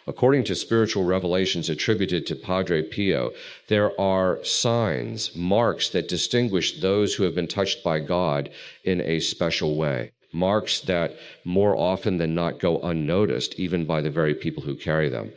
According to spiritual revelations attributed to Padre Pio, there are signs, marks that distinguish those who have been touched by God in a special way. Marks that more often than not go unnoticed, even by the very people who carry them.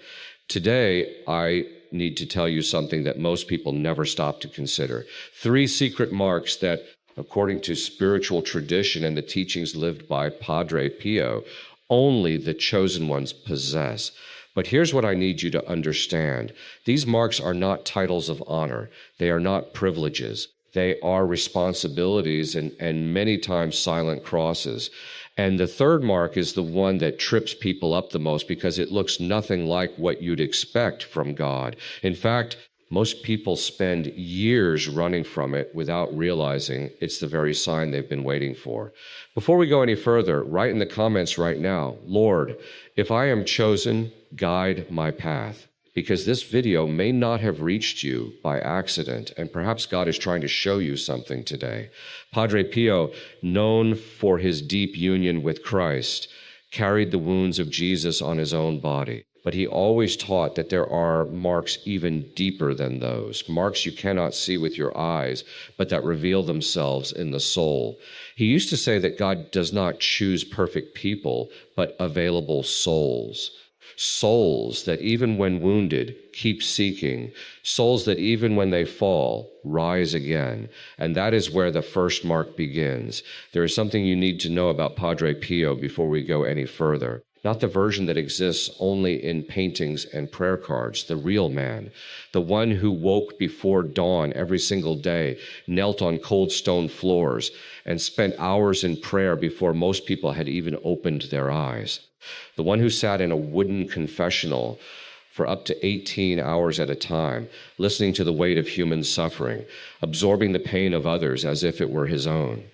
Today, I need to tell you something that most people never stop to consider. 3 secret marks that, according to spiritual tradition and the teachings lived by Padre Pio, only the chosen ones possess. But here's what I need you to understand. These marks are not titles of honor. They are not privileges. They are responsibilities and many times silent crosses. And the third mark is the one that trips people up the most because it looks nothing like what you'd expect from God. In fact, most people spend years running from it without realizing it's the very sign they've been waiting for. Before we go any further, write in the comments right now, Lord, if I am chosen, guide my path. Because this video may not have reached you by accident, and perhaps God is trying to show you something today. Padre Pio, known for his deep union with Christ, carried the wounds of Jesus on his own body. But he always taught that there are marks even deeper than those, marks you cannot see with your eyes, but that reveal themselves in the soul. He used to say that God does not choose perfect people, but available souls. Souls that even when wounded, keep seeking. Souls that even when they fall, rise again. And that is where the first mark begins. There is something you need to know about Padre Pio before we go any further. Not the version that exists only in paintings and prayer cards, the real man, the one who woke before dawn every single day, knelt on cold stone floors, and spent hours in prayer before most people had even opened their eyes. The one who sat in a wooden confessional for up to 18 hours at a time, listening to the weight of human suffering, absorbing the pain of others as if it were his own.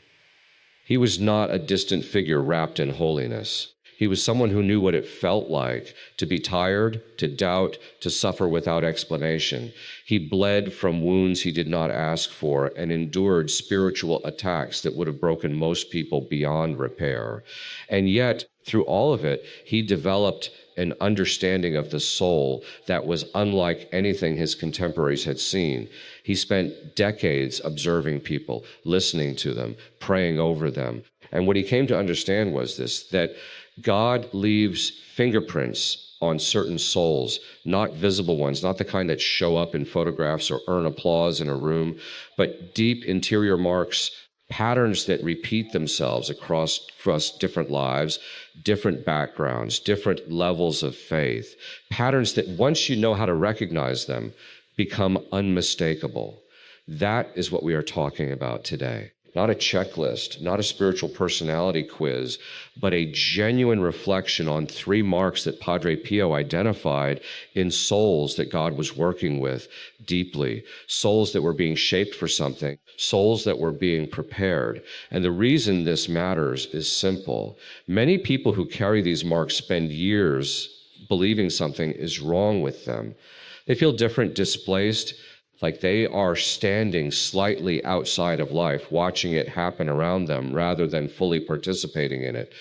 He was not a distant figure wrapped in holiness. He was someone who knew what it felt like to be tired, to doubt, to suffer without explanation. He bled from wounds he did not ask for and endured spiritual attacks that would have broken most people beyond repair. And yet, through all of it, he developed an understanding of the soul that was unlike anything his contemporaries had seen. He spent decades observing people, listening to them, praying over them. And what he came to understand was this, that God leaves fingerprints on certain souls, not visible ones, not the kind that show up in photographs or earn applause in a room, but deep interior marks, patterns that repeat themselves across different lives, different backgrounds, different levels of faith, patterns that once you know how to recognize them, become unmistakable. That is what we are talking about today. Not a checklist, not a spiritual personality quiz, but a genuine reflection on 3 marks that Padre Pio identified in souls that God was working with deeply, souls that were being shaped for something, souls that were being prepared. And the reason this matters is simple. Many people who carry these marks spend years believing something is wrong with them. They feel different, displaced, like they are standing slightly outside of life, watching it happen around them rather than fully participating in it.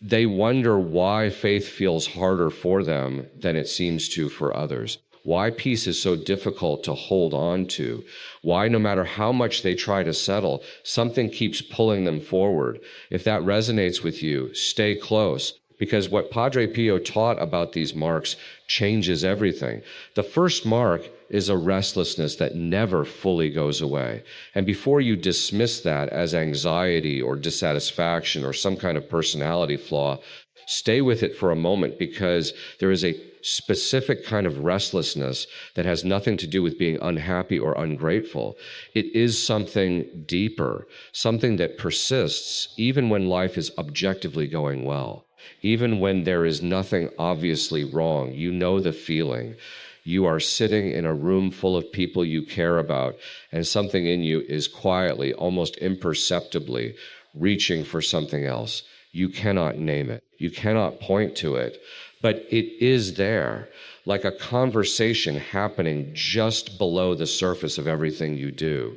They wonder why faith feels harder for them than it seems to for others. Why peace is so difficult to hold on to. Why, no matter how much they try to settle, something keeps pulling them forward. If that resonates with you, stay close. Because what Padre Pio taught about these marks changes everything. The first mark is a restlessness that never fully goes away. And before you dismiss that as anxiety or dissatisfaction or some kind of personality flaw, stay with it for a moment, because there is a specific kind of restlessness that has nothing to do with being unhappy or ungrateful. It is something deeper, something that persists even when life is objectively going well. Even when there is nothing obviously wrong, you know the feeling. You are sitting in a room full of people you care about, and something in you is quietly, almost imperceptibly, reaching for something else. You cannot name it. You cannot point to it, but it is there, like a conversation happening just below the surface of everything you do,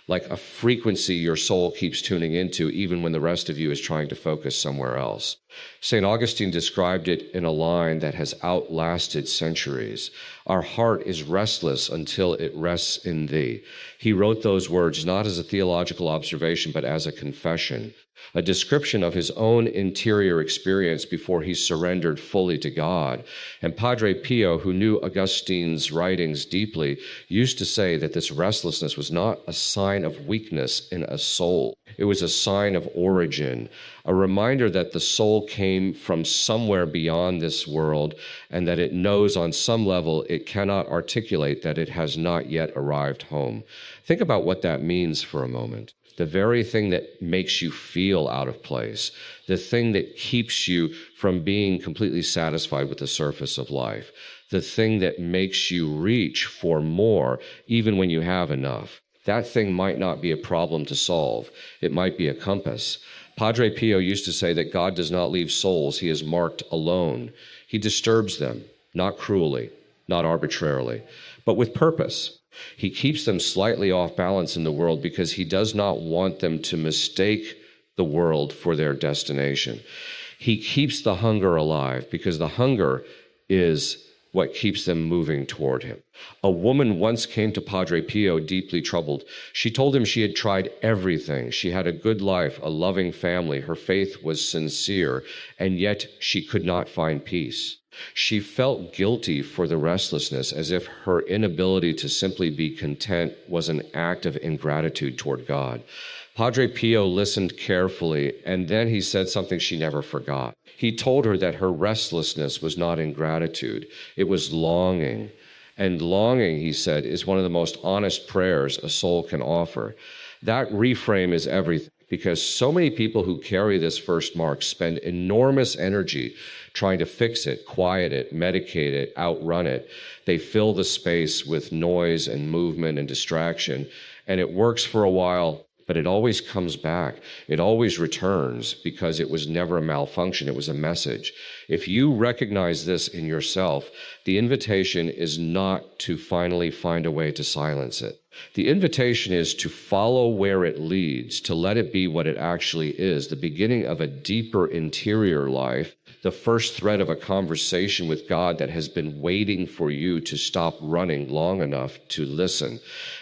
like a frequency your soul keeps tuning into even when the rest of you is trying to focus somewhere else. St. Augustine described it in a line that has outlasted centuries. Our heart is restless until it rests in thee. He wrote those words not as a theological observation, but as a confession, a description of his own interior experience before he surrendered fully to God. And Padre Pio, who knew Augustine's writings deeply, used to say that this restlessness was not a sign of weakness in a soul. It was a sign of origin, a reminder that the soul came from somewhere beyond this world and that it knows on some level it cannot articulate that it has not yet arrived home. Think about what that means for a moment. The very thing that makes you feel out of place, the thing that keeps you from being completely satisfied with the surface of life, the thing that makes you reach for more even when you have enough. That thing might not be a problem to solve. It might be a compass. Padre Pio used to say that God does not leave souls he has marked alone. He disturbs them, not cruelly, not arbitrarily, but with purpose. He keeps them slightly off balance in the world because he does not want them to mistake the world for their destination. He keeps the hunger alive because the hunger is what keeps them moving toward him. A woman once came to Padre Pio deeply troubled. She told him she had tried everything. She had a good life, a loving family. Her faith was sincere, and yet she could not find peace. She felt guilty for the restlessness, as if her inability to simply be content was an act of ingratitude toward God. Padre Pio listened carefully, and then he said something she never forgot. He told her that her restlessness was not ingratitude, it was longing. And longing, he said, is one of the most honest prayers a soul can offer. That reframe is everything, because so many people who carry this first mark spend enormous energy trying to fix it, quiet it, medicate it, outrun it. They fill the space with noise and movement and distraction, and it works for a while, but it always comes back. It always returns because it was never a malfunction. It was a message. If you recognize this in yourself, the invitation is not to finally find a way to silence it. The invitation is to follow where it leads, to let it be what it actually is, the beginning of a deeper interior life, the first thread of a conversation with God that has been waiting for you to stop running long enough to listen.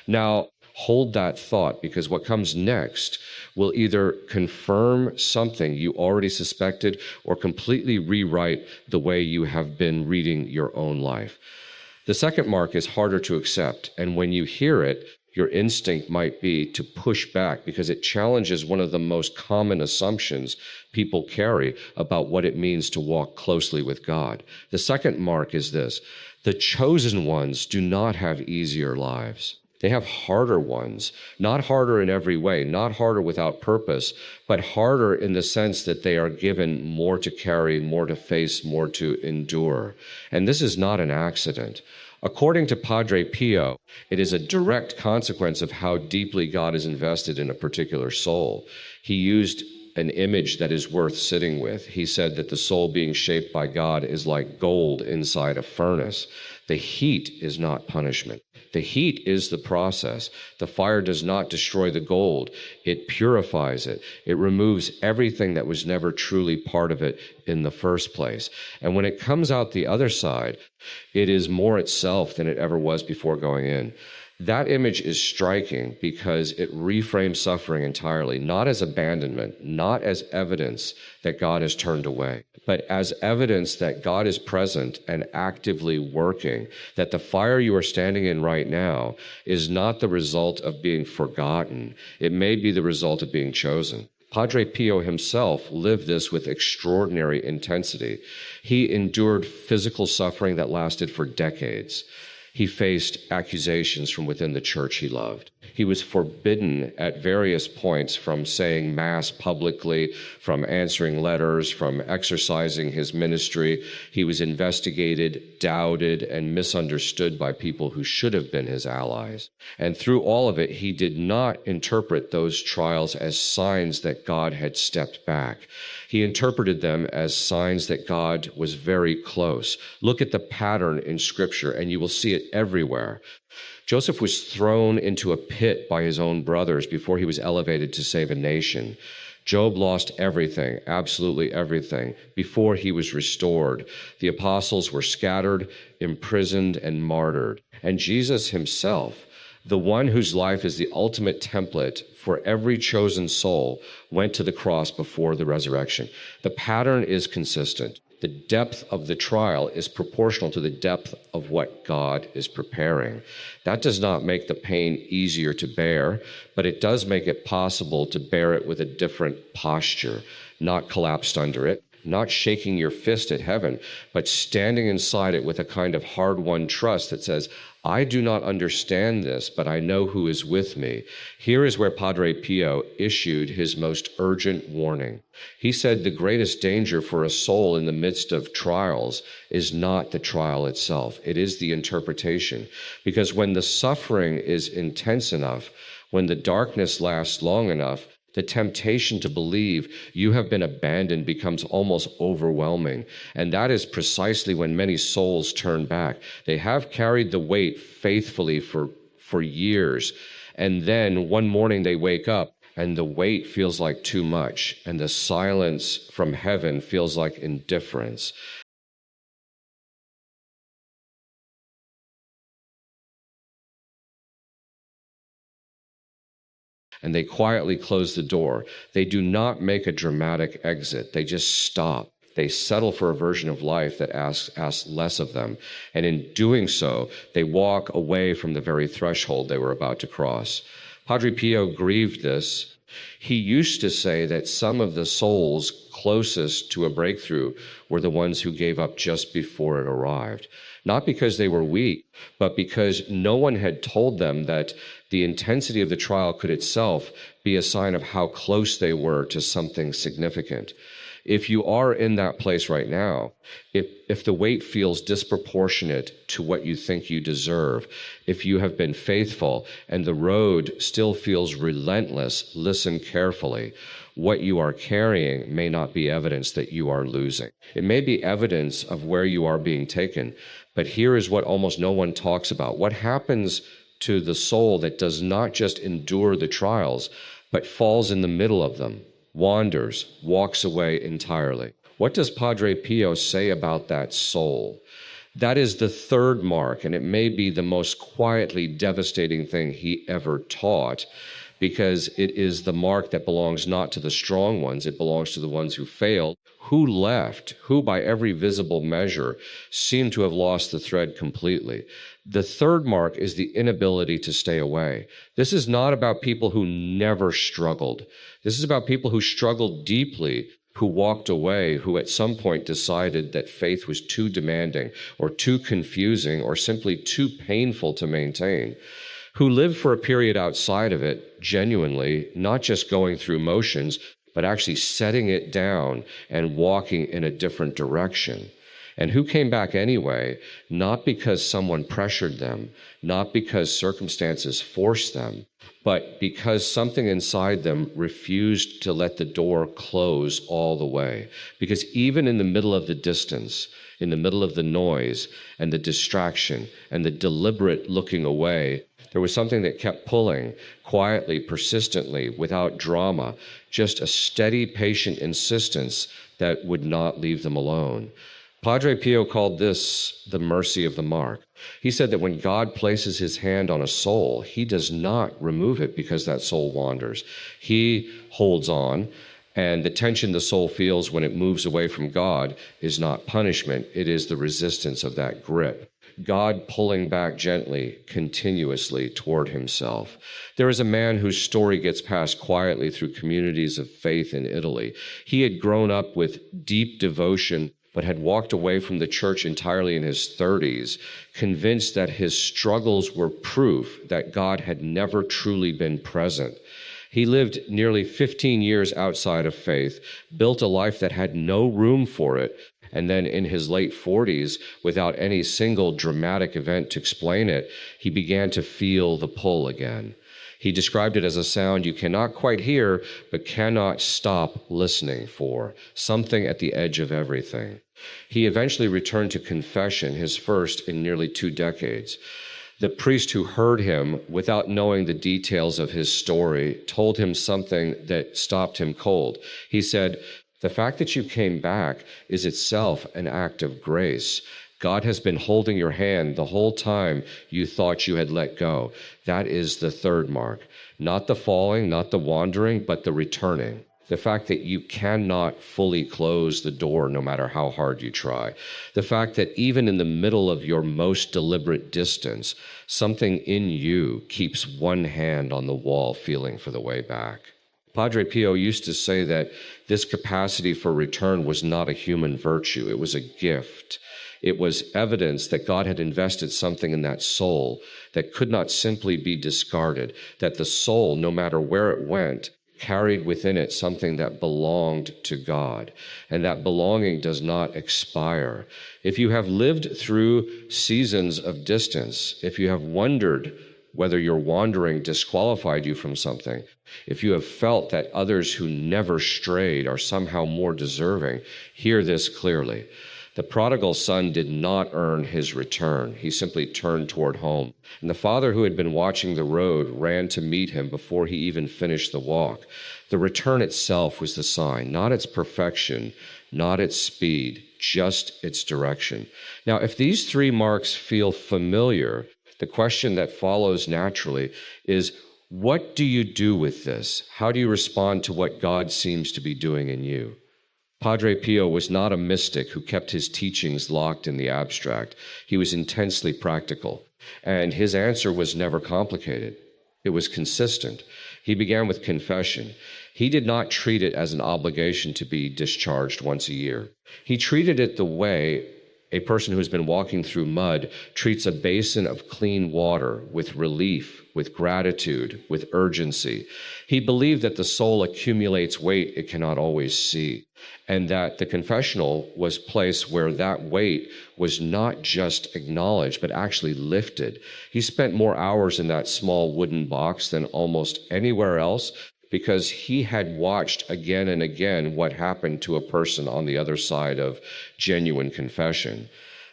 Now, hold that thought, because what comes next will either confirm something you already suspected or completely rewrite the way you have been reading your own life. The second mark is harder to accept, and when you hear it, your instinct might be to push back because it challenges one of the most common assumptions people carry about what it means to walk closely with God. The second mark is this: the chosen ones do not have easier lives. They have harder ones, not harder in every way, not harder without purpose, but harder in the sense that they are given more to carry, more to face, more to endure. And this is not an accident. According to Padre Pio, it is a direct consequence of how deeply God is invested in a particular soul. He used an image that is worth sitting with. He said that the soul being shaped by God is like gold inside a furnace. The heat is not punishment. The heat is the process. The fire does not destroy the gold. It purifies it. It removes everything that was never truly part of it in the first place. And when it comes out the other side, it is more itself than it ever was before going in. That image is striking because it reframes suffering entirely, not as abandonment, not as evidence that God has turned away, but as evidence that God is present and actively working, that the fire you are standing in right now is not the result of being forgotten. It may be the result of being chosen. Padre Pio himself lived this with extraordinary intensity. He endured physical suffering that lasted for decades. He faced accusations from within the church he loved. He was forbidden at various points from saying Mass publicly, from answering letters, from exercising his ministry. He was investigated, doubted, and misunderstood by people who should have been his allies. And through all of it, he did not interpret those trials as signs that God had stepped back. He interpreted them as signs that God was very close. Look at the pattern in Scripture, and you will see it everywhere. Joseph was thrown into a pit by his own brothers before he was elevated to save a nation. Job lost everything, absolutely everything, before he was restored. The apostles were scattered, imprisoned, and martyred. And Jesus himself, the one whose life is the ultimate template for every chosen soul, went to the cross before the resurrection. The pattern is consistent. The depth of the trial is proportional to the depth of what God is preparing. That does not make the pain easier to bear, but it does make it possible to bear it with a different posture, not collapsed under it, not shaking your fist at heaven, but standing inside it with a kind of hard-won trust that says, I do not understand this, but I know who is with me. Here is where Padre Pio issued his most urgent warning. He said the greatest danger for a soul in the midst of trials is not the trial itself. It is the interpretation. Because when the suffering is intense enough, when the darkness lasts long enough, the temptation to believe you have been abandoned becomes almost overwhelming. And that is precisely when many souls turn back. They have carried the weight faithfully for years. And then one morning they wake up and the weight feels like too much. And the silence from heaven feels like indifference. And they quietly close the door. They do not make a dramatic exit. They just stop. They settle for a version of life that asks less of them. And in doing so, they walk away from the very threshold they were about to cross. Padre Pio grieved this. He used to say that some of the souls closest to a breakthrough were the ones who gave up just before it arrived. Not because they were weak, but because no one had told them that the intensity of the trial could itself be a sign of how close they were to something significant. If you are in that place right now, if the weight feels disproportionate to what you think you deserve, if you have been faithful and the road still feels relentless, listen carefully. What you are carrying may not be evidence that you are losing. It may be evidence of where you are being taken, but here is what almost no one talks about. What happens to the soul that does not just endure the trials, but falls in the middle of them, wanders, walks away entirely? What does Padre Pio say about that soul? That is the third mark, and it may be the most quietly devastating thing he ever taught, because it is the mark that belongs not to the strong ones, it belongs to the ones who failed, who left, who by every visible measure seem to have lost the thread completely. The third mark is the inability to stay away. This is not about people who never struggled. This is about people who struggled deeply, who walked away, who at some point decided that faith was too demanding or too confusing or simply too painful to maintain, who lived for a period outside of it, genuinely, not just going through motions, but actually setting it down and walking in a different direction. And who came back anyway, not because someone pressured them, not because circumstances forced them, but because something inside them refused to let the door close all the way. Because even in the middle of the distance, in the middle of the noise and the distraction and the deliberate looking away, there was something that kept pulling, quietly, persistently, without drama, just a steady, patient insistence that would not leave them alone. Padre Pio called this the mercy of the mark. He said that when God places his hand on a soul, he does not remove it because that soul wanders. He holds on, and the tension the soul feels when it moves away from God is not punishment, it is the resistance of that grip. God pulling back gently, continuously toward himself. There is a man whose story gets passed quietly through communities of faith in Italy. He had grown up with deep devotion, but had walked away from the church entirely in his 30s, convinced that his struggles were proof that God had never truly been present. He lived nearly 15 years outside of faith, built a life that had no room for it, and then in his late 40s, without any single dramatic event to explain it, he began to feel the pull again. He described it as a sound you cannot quite hear, but cannot stop listening for, something at the edge of everything. He eventually returned to confession, his first in nearly 2 decades. The priest who heard him, without knowing the details of his story, told him something that stopped him cold. He said, "The fact that you came back is itself an act of grace. God has been holding your hand the whole time you thought you had let go." That is the third mark. Not the falling, not the wandering, but the returning. The fact that you cannot fully close the door no matter how hard you try. The fact that even in the middle of your most deliberate distance, something in you keeps one hand on the wall feeling for the way back. Padre Pio used to say that this capacity for return was not a human virtue, it was a gift. It was evidence that God had invested something in that soul that could not simply be discarded, that the soul, no matter where it went, carried within it something that belonged to God, and that belonging does not expire. If you have lived through seasons of distance, if you have wondered whether your wandering disqualified you from something, if you have felt that others who never strayed are somehow more deserving, hear this clearly. The prodigal son did not earn his return. He simply turned toward home. And the father who had been watching the road ran to meet him before he even finished the walk. The return itself was the sign, not its perfection, not its speed, just its direction. Now, if these three marks feel familiar, the question that follows naturally is, what do you do with this? How do you respond to what God seems to be doing in you? Padre Pio was not a mystic who kept his teachings locked in the abstract. He was intensely practical, and his answer was never complicated. It was consistent. He began with confession. He did not treat it as an obligation to be discharged once a year. He treated it the way a person who's been walking through mud treats a basin of clean water, with relief, with gratitude, with urgency. He believed that the soul accumulates weight it cannot always see, and that the confessional was a place where that weight was not just acknowledged, but actually lifted. He spent more hours in that small wooden box than almost anywhere else, because he had watched again and again what happened to a person on the other side of genuine confession.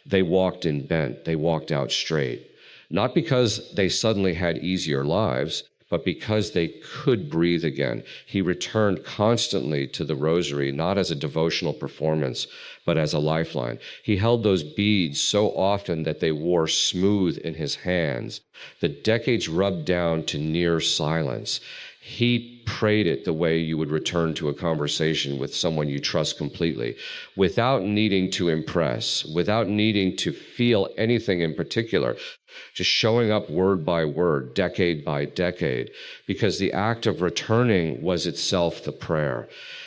They walked in bent, they walked out straight, not because they suddenly had easier lives, but because they could breathe again. He returned constantly to the rosary, not as a devotional performance, but as a lifeline. He held those beads so often that they wore smooth in his hands. The decades rubbed down to near silence. He prayed it the way you would return to a conversation with someone you trust completely, without needing to impress, without needing to feel anything in particular, just showing up word by word, decade by decade, because the act of returning was itself the prayer.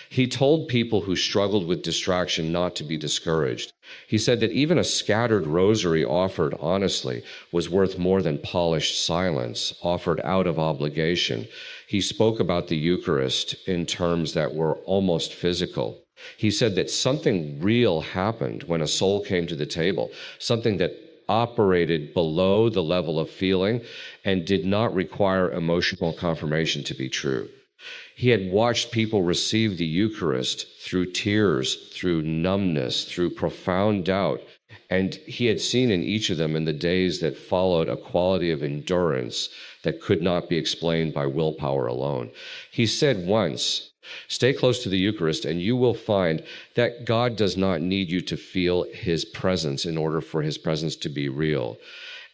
He told people who struggled with distraction not to be discouraged. He said that even a scattered rosary offered honestly was worth more than polished silence offered out of obligation. He spoke about the Eucharist in terms that were almost physical. He said that something real happened when a soul came to the table, something that operated below the level of feeling and did not require emotional confirmation to be true. He had watched people receive the Eucharist through tears, through numbness, through profound doubt, and he had seen in each of them in the days that followed a quality of endurance that could not be explained by willpower alone. He said once, "Stay close to the Eucharist and you will find that God does not need you to feel his presence in order for his presence to be real."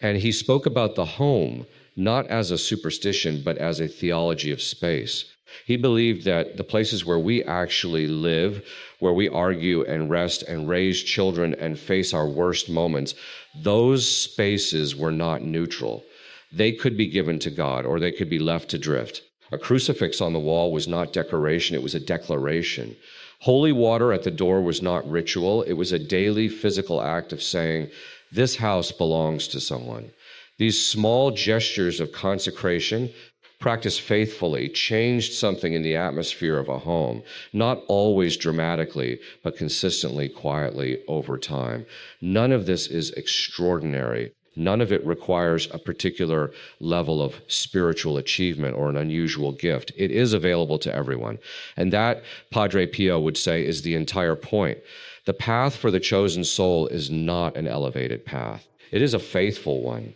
And he spoke about the home, not as a superstition, but as a theology of space. He believed that the places where we actually live, where we argue and rest and raise children and face our worst moments, those spaces were not neutral. They could be given to God or they could be left to drift. A crucifix on the wall was not decoration, it was a declaration. Holy water at the door was not ritual, it was a daily physical act of saying, "This house belongs to someone." These small gestures of consecration, practiced faithfully, changed something in the atmosphere of a home, not always dramatically, but consistently, quietly over time. None of this is extraordinary. None of it requires a particular level of spiritual achievement or an unusual gift. It is available to everyone. And that, Padre Pio would say, is the entire point. The path for the chosen soul is not an elevated path. It is a faithful one.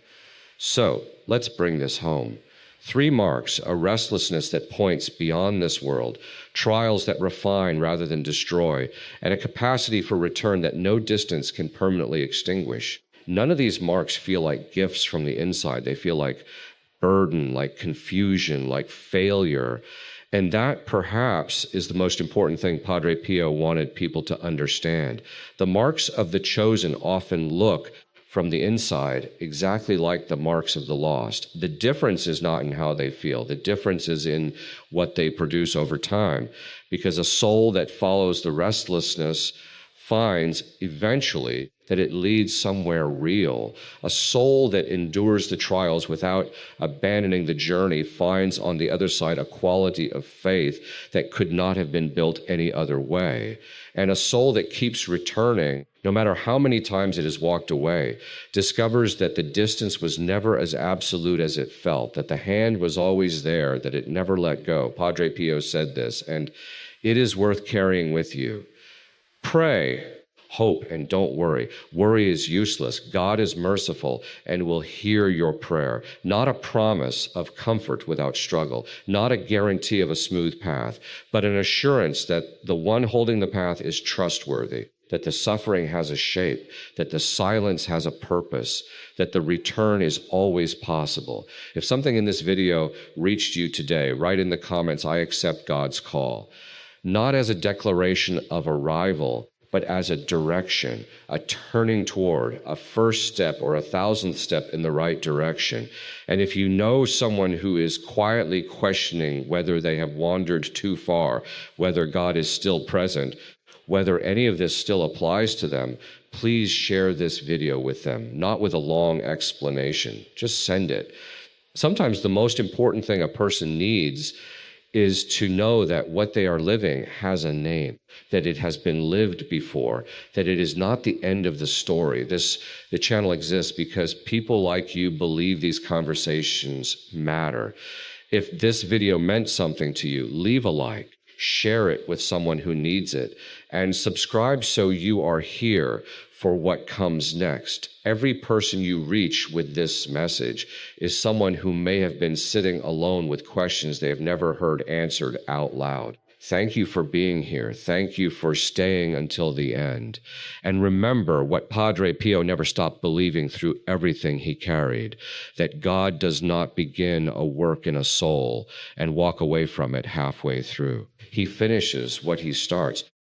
So let's bring this home. 3 marks: a restlessness that points beyond this world, trials that refine rather than destroy, and a capacity for return that no distance can permanently extinguish. None of these marks feel like gifts from the inside. They feel like burden, like confusion, like failure. And that perhaps is the most important thing Padre Pio wanted people to understand. The marks of the chosen often look from the inside exactly like the marks of the lost. The difference is not in how they feel. The difference is in what they produce over time. Because a soul that follows the restlessness finds eventually that it leads somewhere real. A soul that endures the trials without abandoning the journey finds on the other side a quality of faith that could not have been built any other way. And a soul that keeps returning, no matter how many times it has walked away, discovers that the distance was never as absolute as it felt, that the hand was always there, that it never let go. Padre Pio said this, and it is worth carrying with you. Pray, hope, and don't worry. Worry is useless. God is merciful and will hear your prayer. Not a promise of comfort without struggle, not a guarantee of a smooth path, but an assurance that the one holding the path is trustworthy, that the suffering has a shape, that the silence has a purpose, that the return is always possible. If something in this video reached you today, write in the comments, "I accept God's call." Not as a declaration of arrival, but as a direction, a turning toward, a first step or a 1,000th step in the right direction. And if you know someone who is quietly questioning whether they have wandered too far, whether God is still present, whether any of this still applies to them, please share this video with them, not with a long explanation. Just send it. Sometimes the most important thing a person needs is to know that what they are living has a name, that it has been lived before, that it is not the end of the story. The channel exists because people like you believe these conversations matter. If this video meant something to you, leave a like, share it with someone who needs it, and subscribe so you are here for what comes next. Every person you reach with this message is someone who may have been sitting alone with questions they have never heard answered out loud. Thank you for being here. Thank you for staying until the end. And remember what Padre Pio never stopped believing through everything he carried, that God does not begin a work in a soul and walk away from it halfway through. He finishes what he starts.